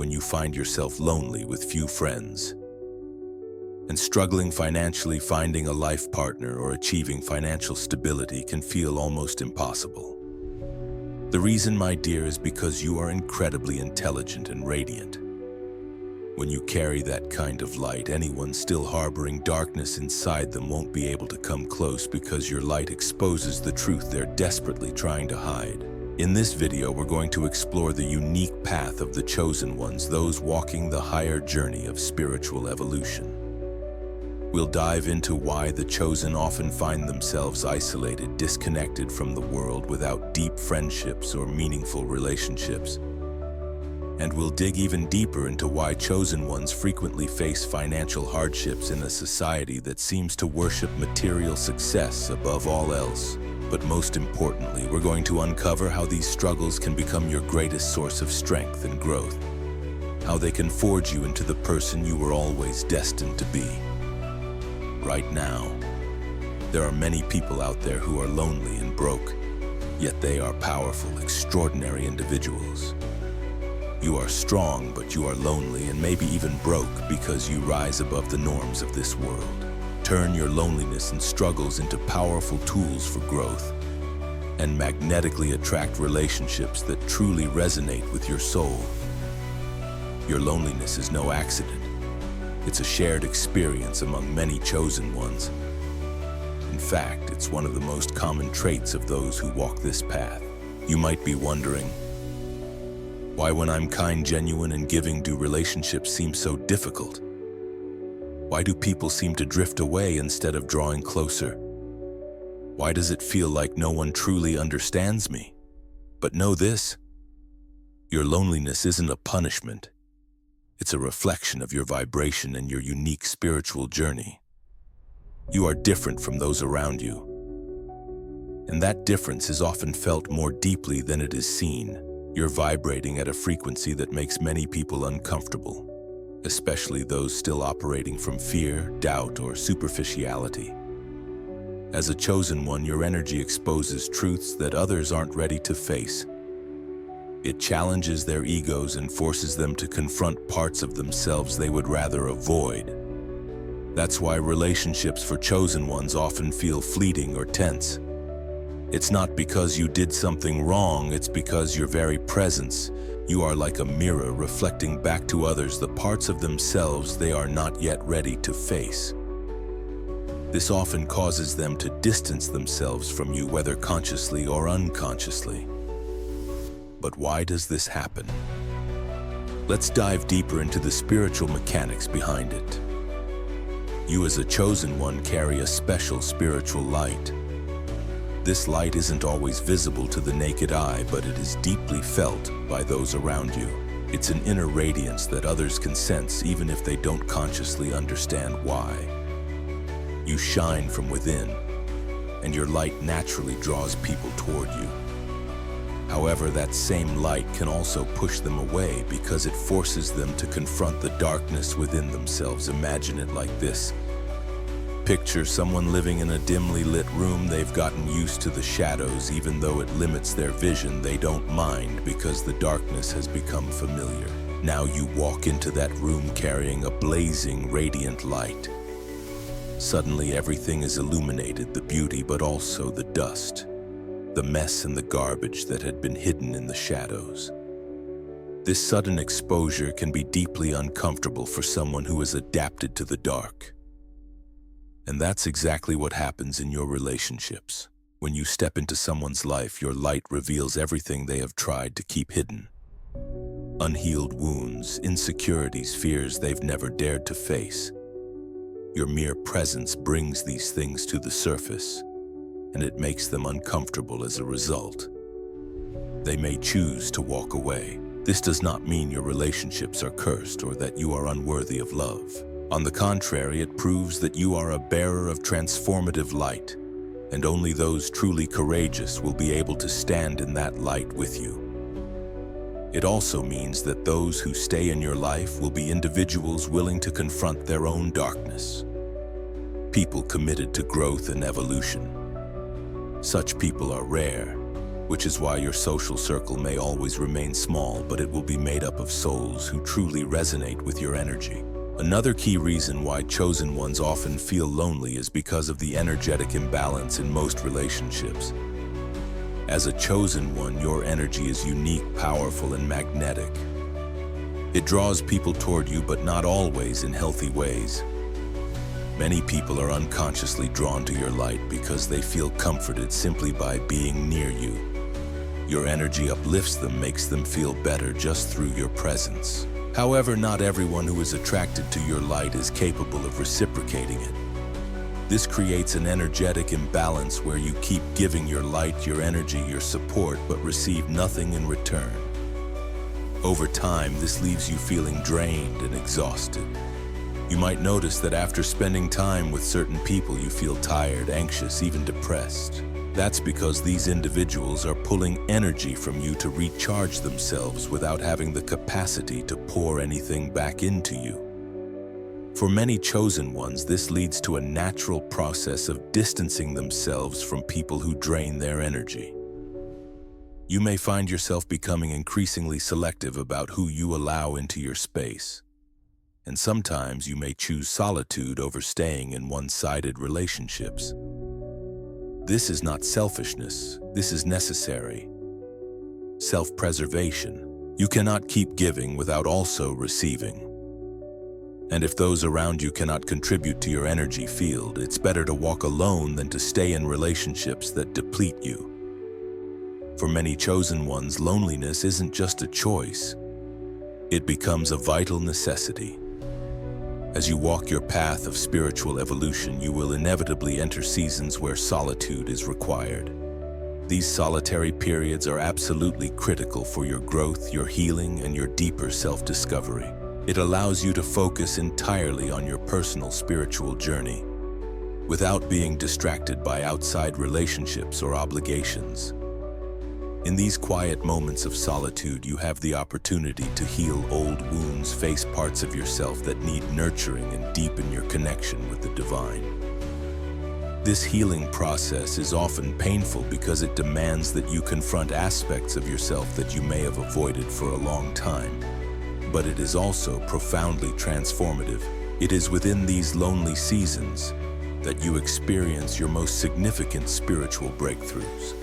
when you find yourself lonely with few friends and struggling financially. Finding a life partner or achieving financial stability can feel almost impossible. The reason, my dear, is because you are incredibly intelligent and radiant. When you carry that kind of light, anyone still harboring darkness inside them won't be able to come close, because your light exposes the truth they're desperately trying to hide. In this video, we're going to explore the unique path of the chosen ones, those walking the higher journey of spiritual evolution. We'll dive into why the chosen often find themselves isolated, disconnected from the world, without deep friendships or meaningful relationships. And we'll dig even deeper into why chosen ones frequently face financial hardships in a society that seems to worship material success above all else. But most importantly, we're going to uncover how these struggles can become your greatest source of strength and growth, how they can forge you into the person you were always destined to be. Right now, there are many people out there who are lonely and broke, yet they are powerful, extraordinary individuals. You are strong, but you are lonely and maybe even broke because you rise above the norms of this world. Turn your loneliness and struggles into powerful tools for growth and magnetically attract relationships that truly resonate with your soul. Your loneliness is no accident. It's a shared experience among many chosen ones. In fact, it's one of the most common traits of those who walk this path. You might be wondering, why, when I'm kind, genuine, and giving, do relationships seem so difficult? Why do people seem to drift away instead of drawing closer? Why does it feel like no one truly understands me? But know this: your loneliness isn't a punishment. It's a reflection of your vibration and your unique spiritual journey. You are different from those around you, and that difference is often felt more deeply than it is seen. You're vibrating at a frequency that makes many people uncomfortable, especially those still operating from fear, doubt, or superficiality. As a chosen one, your energy exposes truths that others aren't ready to face. It challenges their egos and forces them to confront parts of themselves they would rather avoid. That's why relationships for chosen ones often feel fleeting or tense. It's not because you did something wrong, it's because your very presence, you are like a mirror reflecting back to others the parts of themselves they are not yet ready to face. This often causes them to distance themselves from you, whether consciously or unconsciously. But why does this happen? Let's dive deeper into the spiritual mechanics behind it. You as a chosen one carry a special spiritual light. This light isn't always visible to the naked eye, but it is deeply felt by those around you. It's an inner radiance that others can sense even if they don't consciously understand why. You shine from within, and your light naturally draws people toward you. However, that same light can also push them away because it forces them to confront the darkness within themselves. Imagine it like this. Picture someone living in a dimly lit room. They've gotten used to the shadows. Even though it limits their vision, they don't mind because the darkness has become familiar. Now you walk into that room carrying a blazing, radiant light. Suddenly everything is illuminated, the beauty but also the dust, the mess and the garbage that had been hidden in the shadows. This sudden exposure can be deeply uncomfortable for someone who is adapted to the dark. And that's exactly what happens in your relationships. When you step into someone's life, your light reveals everything they have tried to keep hidden. Unhealed wounds, insecurities, fears they've never dared to face. Your mere presence brings these things to the surface, and it makes them uncomfortable as a result. They may choose to walk away. This does not mean your relationships are cursed or that you are unworthy of love. On the contrary, it proves that you are a bearer of transformative light, and only those truly courageous will be able to stand in that light with you. It also means that those who stay in your life will be individuals willing to confront their own darkness. People committed to growth and evolution. Such people are rare, which is why your social circle may always remain small, but it will be made up of souls who truly resonate with your energy. Another key reason why chosen ones often feel lonely is because of the energetic imbalance in most relationships. As a chosen one, your energy is unique, powerful, and magnetic. It draws people toward you, but not always in healthy ways. Many people are unconsciously drawn to your light because they feel comforted simply by being near you. Your energy uplifts them, makes them feel better just through your presence. However, not everyone who is attracted to your light is capable of reciprocating it. This creates an energetic imbalance where you keep giving your light, your energy, your support, but receive nothing in return. Over time, this leaves you feeling drained and exhausted. You might notice that after spending time with certain people, you feel tired, anxious, even depressed. That's because these individuals are pulling energy from you to recharge themselves without having the capacity to pour anything back into you. For many chosen ones, this leads to a natural process of distancing themselves from people who drain their energy. You may find yourself becoming increasingly selective about who you allow into your space. And sometimes you may choose solitude over staying in one-sided relationships. This is not selfishness, this is necessary. Self-preservation. You cannot keep giving without also receiving. And if those around you cannot contribute to your energy field, it's better to walk alone than to stay in relationships that deplete you. For many chosen ones, loneliness isn't just a choice. It becomes a vital necessity. As you walk your path of spiritual evolution, you will inevitably enter seasons where solitude is required. These solitary periods are absolutely critical for your growth, your healing, and your deeper self-discovery. It allows you to focus entirely on your personal spiritual journey, without being distracted by outside relationships or obligations. In these quiet moments of solitude, you have the opportunity to heal old wounds, face parts of yourself that need nurturing, and deepen your connection with the divine. This healing process is often painful because it demands that you confront aspects of yourself that you may have avoided for a long time. But it is also profoundly transformative. It is within these lonely seasons that you experience your most significant spiritual breakthroughs.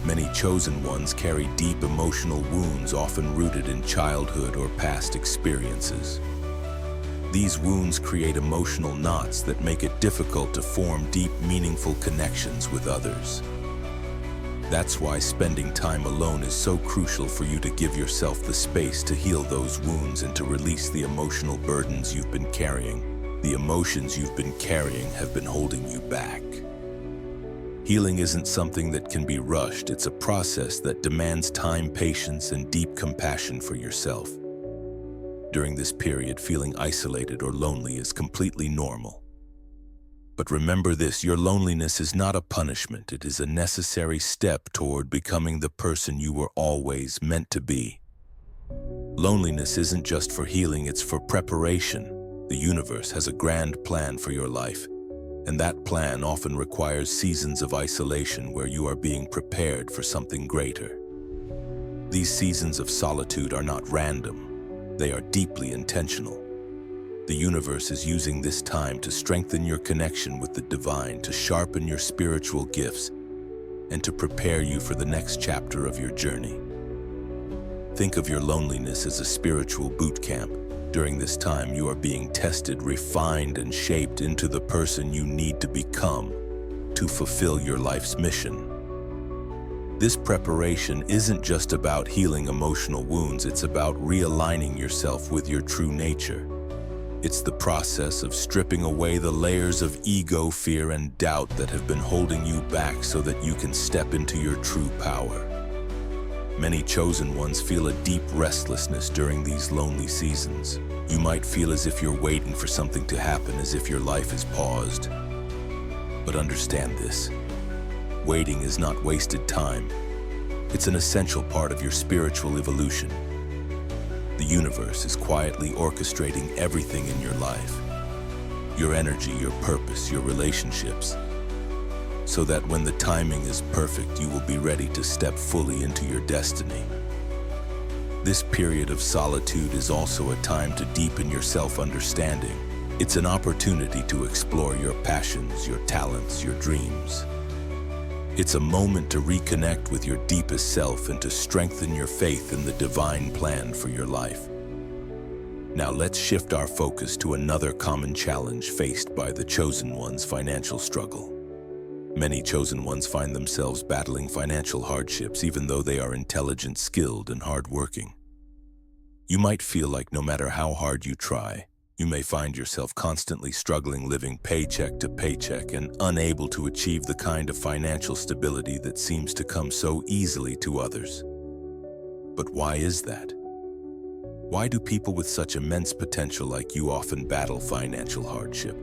Many chosen ones carry deep emotional wounds, often rooted in childhood or past experiences. These wounds create emotional knots that make it difficult to form deep, meaningful connections with others. That's why spending time alone is so crucial, for you to give yourself the space to heal those wounds and to release the emotional burdens you've been carrying. The emotions you've been carrying have been holding you back. Healing isn't something that can be rushed. It's a process that demands time, patience, and deep compassion for yourself. During this period, feeling isolated or lonely is completely normal. But remember this: your loneliness is not a punishment. It is a necessary step toward becoming the person you were always meant to be. Loneliness isn't just for healing, it's for preparation. The universe has a grand plan for your life, and that plan often requires seasons of isolation where you are being prepared for something greater. These seasons of solitude are not random. They are deeply intentional. The universe is using this time to strengthen your connection with the divine, to sharpen your spiritual gifts, and to prepare you for the next chapter of your journey. Think of your loneliness as a spiritual boot camp. During this time, you are being tested, refined, and shaped into the person you need to become to fulfill your life's mission. This preparation isn't just about healing emotional wounds, it's about realigning yourself with your true nature. It's the process of stripping away the layers of ego, fear, and doubt that have been holding you back so that you can step into your true power. Many chosen ones feel a deep restlessness during these lonely seasons. You might feel as if you're waiting for something to happen, as if your life is paused. But understand this: waiting is not wasted time. It's an essential part of your spiritual evolution. The universe is quietly orchestrating everything in your life: your energy, your purpose, your relationships, so that when the timing is perfect, you will be ready to step fully into your destiny. This period of solitude is also a time to deepen your self-understanding. It's an opportunity to explore your passions, your talents, your dreams. It's a moment to reconnect with your deepest self and to strengthen your faith in the divine plan for your life. Now let's shift our focus to another common challenge faced by the chosen ones: financial struggle. Many chosen ones find themselves battling financial hardships even though they are intelligent, skilled, and hardworking. You might feel like no matter how hard you try, you may find yourself constantly struggling, living paycheck to paycheck and unable to achieve the kind of financial stability that seems to come so easily to others. But why is that? Why do people with such immense potential like you often battle financial hardship?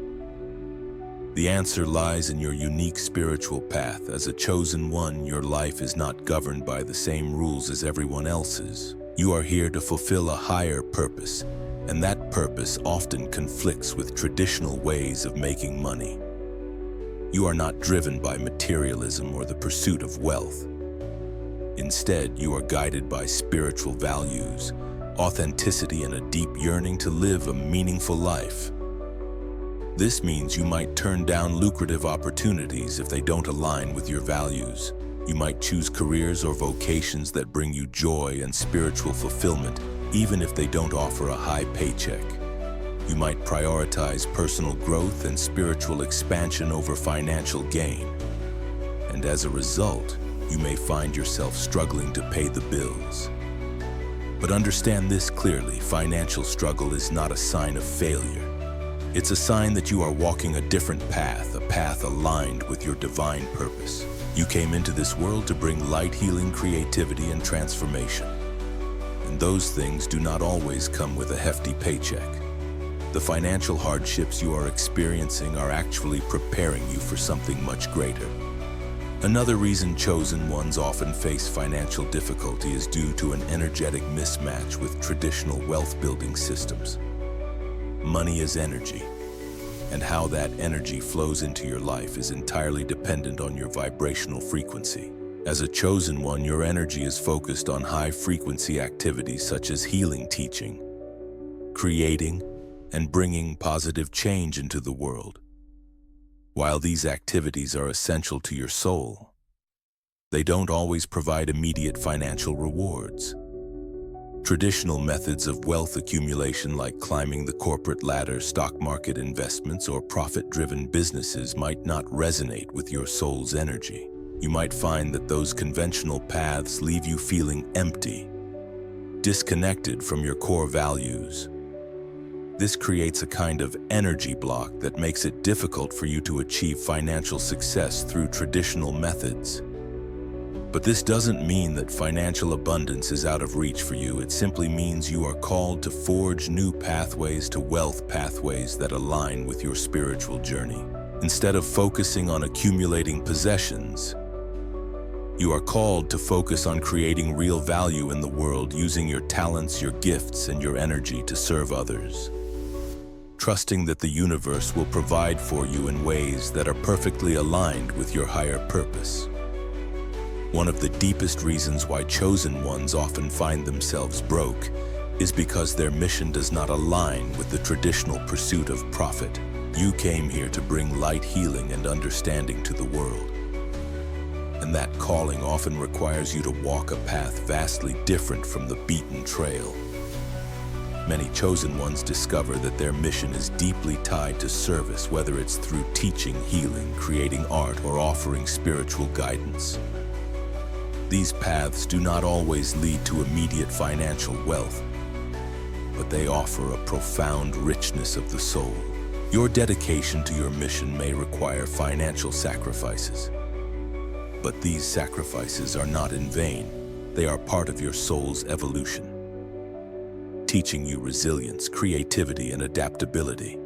The answer lies in your unique spiritual path. As a chosen one, your life is not governed by the same rules as everyone else's. You are here to fulfill a higher purpose, and that purpose often conflicts with traditional ways of making money. You are not driven by materialism or the pursuit of wealth. Instead, you are guided by spiritual values, authenticity, and a deep yearning to live a meaningful life. This means you might turn down lucrative opportunities if they don't align with your values. You might choose careers or vocations that bring you joy and spiritual fulfillment, even if they don't offer a high paycheck. You might prioritize personal growth and spiritual expansion over financial gain. And as a result, you may find yourself struggling to pay the bills. But understand this clearly: financial struggle is not a sign of failure. It's a sign that you are walking a different path, a path aligned with your divine purpose. You came into this world to bring light, healing, creativity, and transformation. And those things do not always come with a hefty paycheck. The financial hardships you are experiencing are actually preparing you for something much greater. Another reason chosen ones often face financial difficulty is due to an energetic mismatch with traditional wealth-building systems. Money is energy, and how that energy flows into your life is entirely dependent on your vibrational frequency. As a chosen one, your energy is focused on high-frequency activities such as healing, teaching, creating, and bringing positive change into the world. While these activities are essential to your soul, they don't always provide immediate financial rewards. Traditional methods of wealth accumulation, like climbing the corporate ladder, stock market investments, or profit-driven businesses, might not resonate with your soul's energy. You might find that those conventional paths leave you feeling empty, disconnected from your core values. This creates a kind of energy block that makes it difficult for you to achieve financial success through traditional methods. But this doesn't mean that financial abundance is out of reach for you. It simply means you are called to forge new pathways to wealth, pathways that align with your spiritual journey. Instead of focusing on accumulating possessions, you are called to focus on creating real value in the world, using your talents, your gifts, and your energy to serve others. Trusting that the universe will provide for you in ways that are perfectly aligned with your higher purpose. One of the deepest reasons why chosen ones often find themselves broke is because their mission does not align with the traditional pursuit of profit. You came here to bring light, healing, and understanding to the world. And that calling often requires you to walk a path vastly different from the beaten trail. Many chosen ones discover that their mission is deeply tied to service, whether it's through teaching, healing, creating art, or offering spiritual guidance. These paths do not always lead to immediate financial wealth, but they offer a profound richness of the soul. Your dedication to your mission may require financial sacrifices, but these sacrifices are not in vain. They are part of your soul's evolution, teaching you resilience, creativity, and adaptability.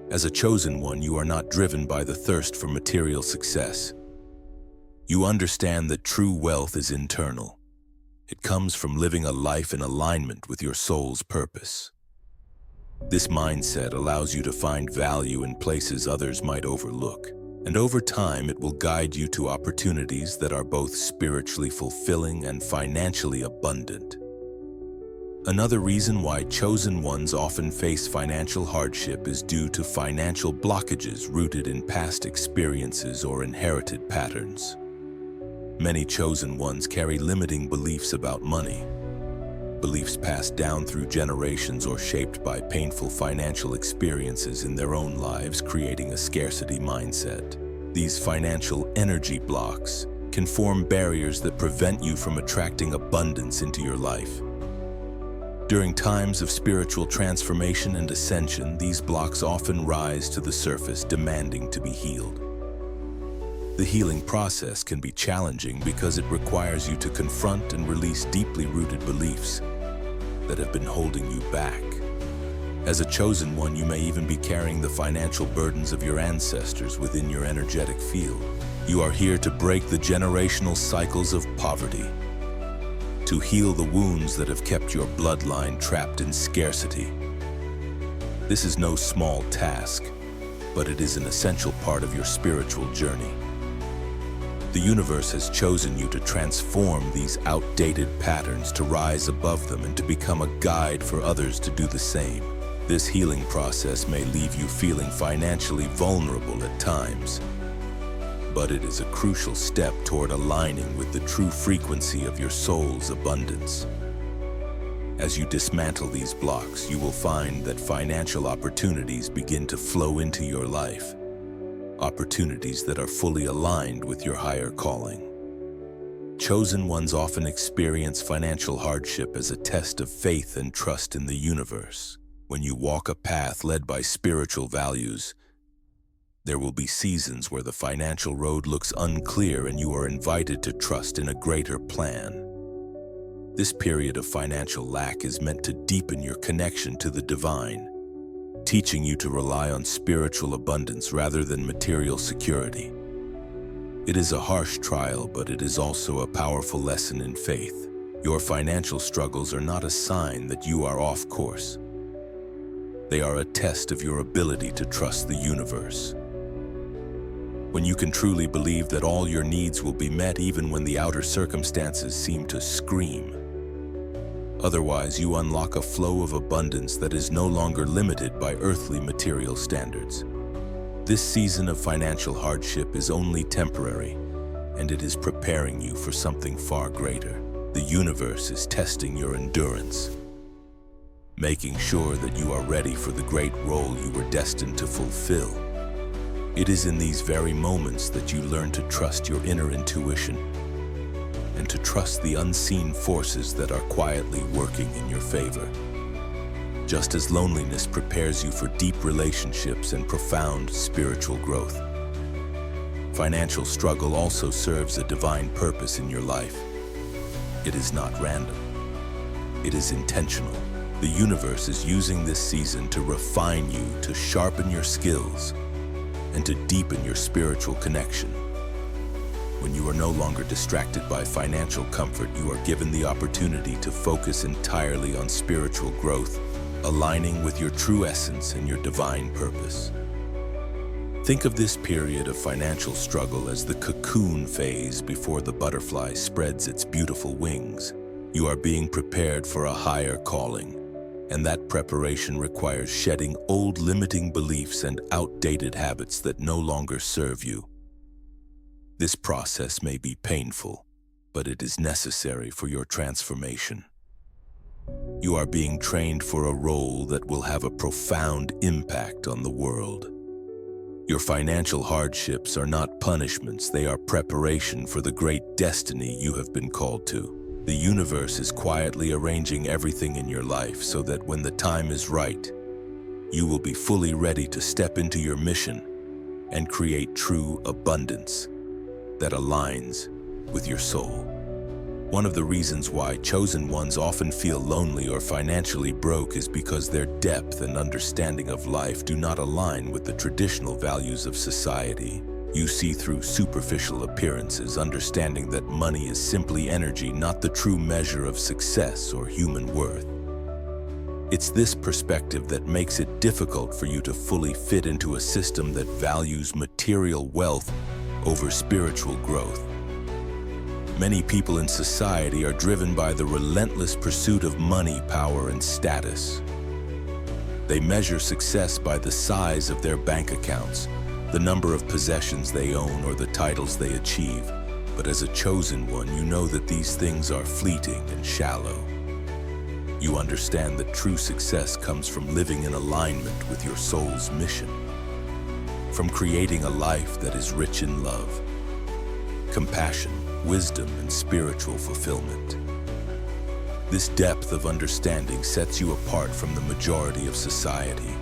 As a chosen one, you are not driven by the thirst for material success. You understand that true wealth is internal. It comes from living a life in alignment with your soul's purpose. This mindset allows you to find value in places others might overlook. And over time, it will guide you to opportunities that are both spiritually fulfilling and financially abundant. Another reason why chosen ones often face financial hardship is due to financial blockages rooted in past experiences or inherited patterns. Many chosen ones carry limiting beliefs about money, beliefs passed down through generations or shaped by painful financial experiences in their own lives, creating a scarcity mindset. These financial energy blocks can form barriers that prevent you from attracting abundance into your life. During times of spiritual transformation and ascension, these blocks often rise to the surface, demanding to be healed. The healing process can be challenging because it requires you to confront and release deeply rooted beliefs that have been holding you back. As a chosen one, you may even be carrying the financial burdens of your ancestors within your energetic field. You are here to break the generational cycles of poverty, to heal the wounds that have kept your bloodline trapped in scarcity. This is no small task, but it is an essential part of your spiritual journey. The universe has chosen you to transform these outdated patterns, to rise above them, and to become a guide for others to do the same. This healing process may leave you feeling financially vulnerable at times, but it is a crucial step toward aligning with the true frequency of your soul's abundance. As you dismantle these blocks, you will find that financial opportunities begin to flow into your life, opportunities that are fully aligned with your higher calling. Chosen ones often experience financial hardship as a test of faith and trust in the universe. When you walk a path led by spiritual values, there will be seasons where the financial road looks unclear and you are invited to trust in a greater plan. This period of financial lack is meant to deepen your connection to the divine, teaching you to rely on spiritual abundance rather than material security. It is a harsh trial, but it is also a powerful lesson in faith. Your financial struggles are not a sign that you are off course. They are a test of your ability to trust the universe. When you can truly believe that all your needs will be met even when the outer circumstances seem to scream. Otherwise, you unlock a flow of abundance that is no longer limited by earthly material standards. This season of financial hardship is only temporary, and it is preparing you for something far greater. The universe is testing your endurance, making sure that you are ready for the great role you were destined to fulfill. It is in these very moments that you learn to trust your inner intuition and to trust the unseen forces that are quietly working in your favor. Just as loneliness prepares you for deep relationships and profound spiritual growth, financial struggle also serves a divine purpose in your life. It is not random. It is intentional. The universe is using this season to refine you, to sharpen your skills, and to deepen your spiritual connection. When you are no longer distracted by financial comfort, you are given the opportunity to focus entirely on spiritual growth, aligning with your true essence and your divine purpose. Think of this period of financial struggle as the cocoon phase before the butterfly spreads its beautiful wings. You are being prepared for a higher calling, and that preparation requires shedding old limiting beliefs and outdated habits that no longer serve you. This process may be painful, but it is necessary for your transformation. You are being trained for a role that will have a profound impact on the world. Your financial hardships are not punishments, they are preparation for the great destiny you have been called to. The universe is quietly arranging everything in your life so that when the time is right, you will be fully ready to step into your mission and create true abundance that aligns with your soul. One of the reasons why chosen ones often feel lonely or financially broke is because their depth and understanding of life do not align with the traditional values of society. You see through superficial appearances, understanding that money is simply energy, not the true measure of success or human worth. It's this perspective that makes it difficult for you to fully fit into a system that values material material wealth over spiritual growth. Many people in society are driven by the relentless pursuit of money, power, and status. They measure success by the size of their bank accounts, the number of possessions they own, or the titles they achieve. But as a chosen one, you know that these things are fleeting and shallow. You understand that true success comes from living in alignment with your soul's mission, from creating a life that is rich in love, compassion, wisdom, and spiritual fulfillment. This depth of understanding sets you apart from the majority of society.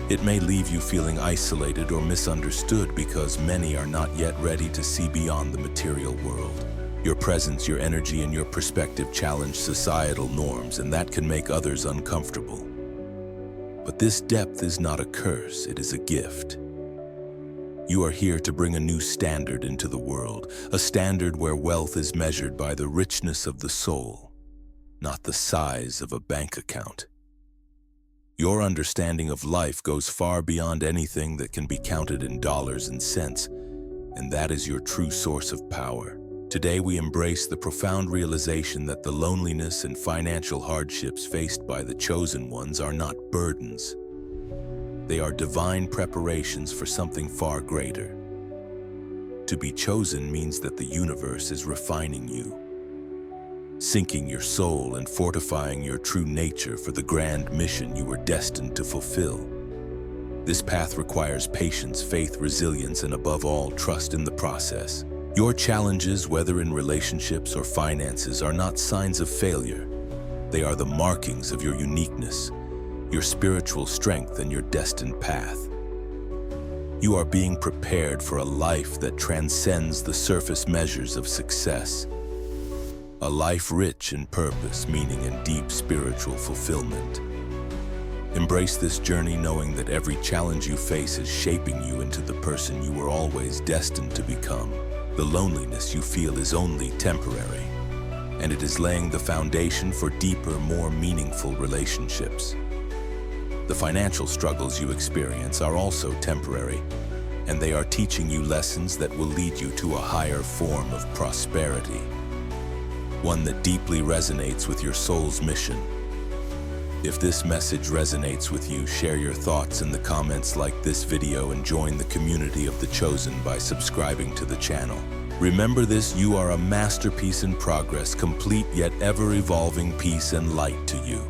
It may leave you feeling isolated or misunderstood because many are not yet ready to see beyond the material world. Your presence, your energy, and your perspective challenge societal norms, and that can make others uncomfortable. But this depth is not a curse, it is a gift. You are here to bring a new standard into the world, a standard where wealth is measured by the richness of the soul, not the size of a bank account. Your understanding of life goes far beyond anything that can be counted in dollars and cents, and that is your true source of power. Today we embrace the profound realization that the loneliness and financial hardships faced by the chosen ones are not burdens. They are divine preparations for something far greater. To be chosen means that the universe is refining you, sinking your soul and fortifying your true nature for the grand mission you were destined to fulfill. This path requires patience, faith, resilience, and above all, trust in the process. Your challenges, whether in relationships or finances, are not signs of failure. They are the markings of your uniqueness, your spiritual strength, and your destined path. You are being prepared for a life that transcends the surface measures of success. A life rich in purpose, meaning, and deep spiritual fulfillment. Embrace this journey knowing that every challenge you face is shaping you into the person you were always destined to become. The loneliness you feel is only temporary, and it is laying the foundation for deeper, more meaningful relationships. The financial struggles you experience are also temporary, and they are teaching you lessons that will lead you to a higher form of prosperity. One that deeply resonates with your soul's mission. If this message resonates with you, share your thoughts in the comments, like this video, and join the community of the chosen by subscribing to the channel. Remember this: you are a masterpiece in progress, complete yet ever-evolving. Peace and light to you.